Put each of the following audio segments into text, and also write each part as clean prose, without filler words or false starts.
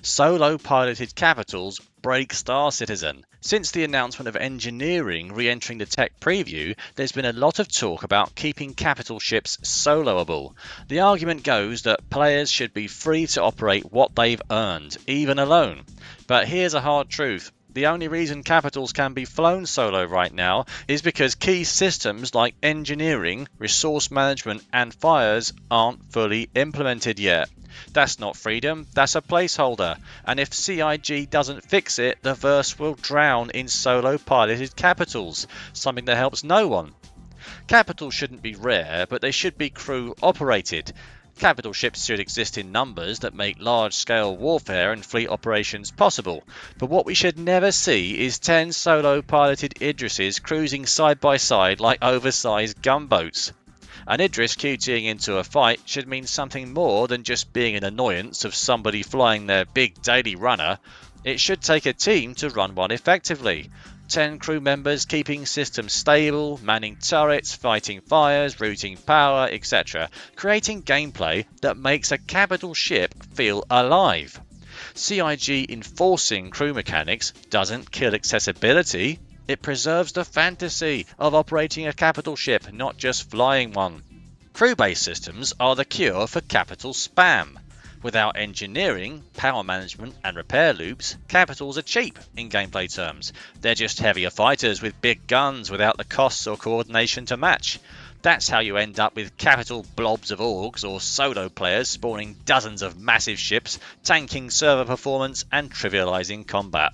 Solo piloted capitals break Star Citizen. Since the announcement of engineering re-entering the tech preview, there's been a lot of talk about keeping capital ships soloable. The argument goes that players should be free to operate what they've earned, even alone. But here's a hard truth. The only reason capitals can be flown solo right now is because key systems like engineering, resource management, and fires aren't fully implemented yet. That's not freedom, that's a placeholder, and if CIG doesn't fix it, the verse will drown in solo piloted capitals, something that helps no one. Capitals shouldn't be rare, but they should be crew operated. Capital ships should exist in numbers that make large-scale warfare and fleet operations possible, but what we should never see is 10 solo-piloted Idrises cruising side by side like oversized gunboats. An Idris QTing into a fight should mean something more than just being an annoyance of somebody flying their big daily runner. It should take a team to run one effectively. 10 crew members keeping systems stable, manning turrets, fighting fires, routing power, etc., creating gameplay that makes a capital ship feel alive. CIG enforcing crew mechanics doesn't kill accessibility, it preserves the fantasy of operating a capital ship, not just flying one. Crew-based systems are the cure for capital spam. Without engineering, power management, and repair loops, capitals are cheap in gameplay terms. They're just heavier fighters with big guns without the costs or coordination to match. That's how you end up with capital blobs of orgs or solo players spawning dozens of massive ships, tanking server performance, and trivializing combat.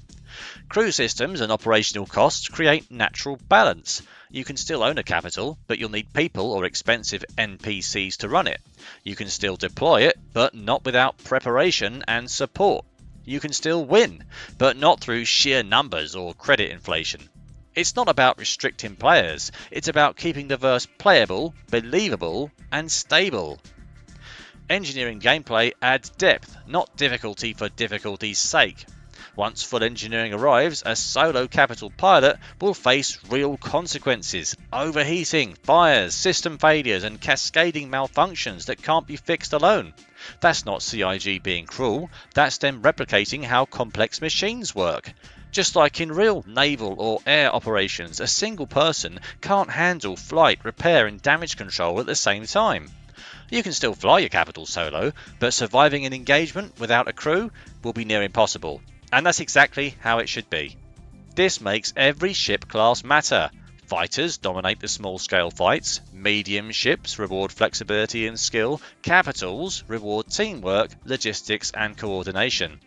Crew systems and operational costs create natural balance. You can still own a capital, but you'll need people or expensive NPCs to run it. You can still deploy it, but not without preparation and support. You can still win, but not through sheer numbers or credit inflation. It's not about restricting players, it's about keeping the verse playable, believable, and stable. Engineering gameplay adds depth, not difficulty for difficulty's sake. Once full engineering arrives, a solo capital pilot will face real consequences: overheating, fires, system failures, and cascading malfunctions that can't be fixed alone. That's not CIG being cruel, that's them replicating how complex machines work. Just like in real naval or air operations, a single person can't handle flight, repair, and damage control at the same time. You can still fly your capital solo, but surviving an engagement without a crew will be near impossible. And that's exactly how it should be. This makes every ship class matter. Fighters dominate the small-scale fights, medium ships reward flexibility and skill, capitals reward teamwork, logistics and coordination.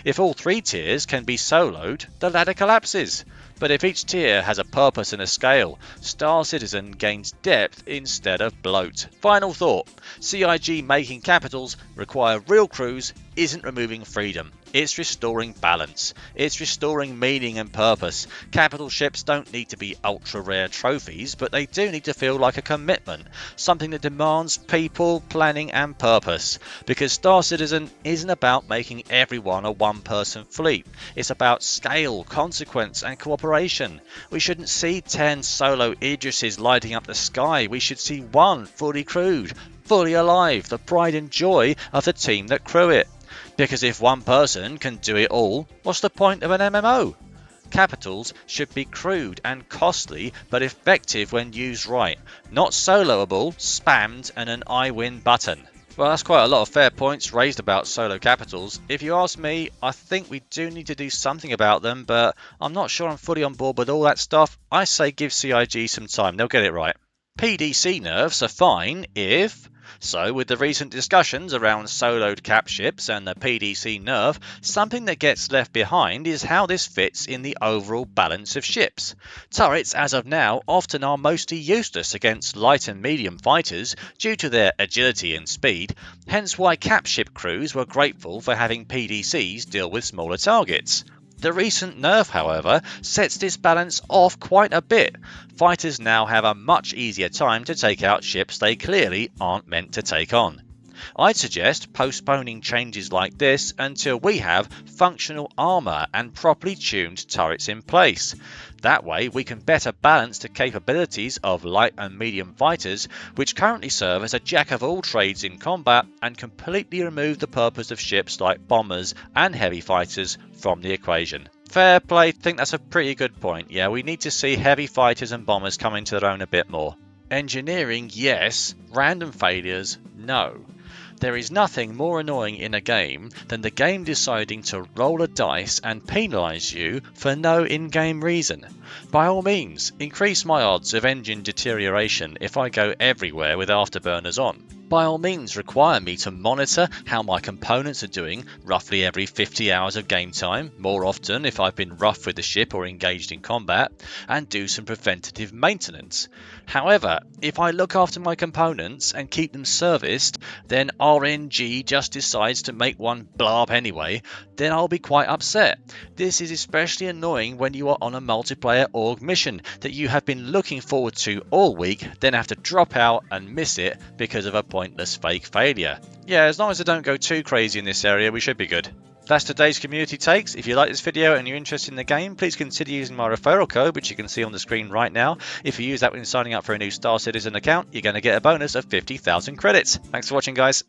If all three tiers can be soloed, the ladder collapses. But if each tier has a purpose and a scale, Star Citizen gains depth instead of bloat. Final thought: CIG making capitals require real crews isn't removing freedom. It's restoring balance. It's restoring meaning and purpose. Capital ships don't need to be ultra-rare trophies, but they do need to feel like a commitment, something that demands people, planning and purpose. Because Star Citizen isn't about making everyone a one-person fleet. It's about scale, consequence and cooperation. We shouldn't see 10 solo Idrises lighting up the sky. We should see one fully crewed, fully alive, the pride and joy of the team that crew it. Because if one person can do it all, what's the point of an MMO? Capitals should be crude and costly, but effective when used right. Not soloable, spammed, and an I win button. Well, that's quite a lot of fair points raised about solo capitals. If you ask me, I think we do need to do something about them, but I'm not sure I'm fully on board with all that stuff. I say give CIG some time, they'll get it right. PDC nerfs are fine if... So, with the recent discussions around soloed cap ships and the PDC nerf, something that gets left behind is how this fits in the overall balance of ships. Turrets, as of now, often are mostly useless against light and medium fighters due to their agility and speed, hence why cap ship crews were grateful for having PDCs deal with smaller targets. The recent nerf, however, sets this balance off quite a bit. Fighters now have a much easier time to take out ships they clearly aren't meant to take on. I'd suggest postponing changes like this until we have functional armour and properly tuned turrets in place. That way we can better balance the capabilities of light and medium fighters, which currently serve as a jack of all trades in combat, and completely remove the purpose of ships like bombers and heavy fighters from the equation. Fair play, think that's a pretty good point. Yeah, we need to see heavy fighters and bombers come into their own a bit more. Engineering, yes. Random failures, no. There is nothing more annoying in a game than the game deciding to roll a dice and penalise you for no in-game reason. By all means, increase my odds of engine deterioration if I go everywhere with afterburners on. By all means, require me to monitor how my components are doing roughly every 50 hours of game time, more often if I've been rough with the ship or engaged in combat, and do some preventative maintenance. However, if I look after my components and keep them serviced, then RNG just decides to make one blow up anyway, then I'll be quite upset. This is especially annoying when you are on a multiplayer org mission that you have been looking forward to all week, then have to drop out and miss it because of a pointless fake failure. Yeah, as long as I don't go too crazy in this area, we should be good. That's today's community takes. If you like this video and you're interested in the game, please consider using my referral code, which you can see on the screen right now. If you use that when signing up for a new Star Citizen account, you're going to get a bonus of 50,000 credits. Thanks for watching, guys.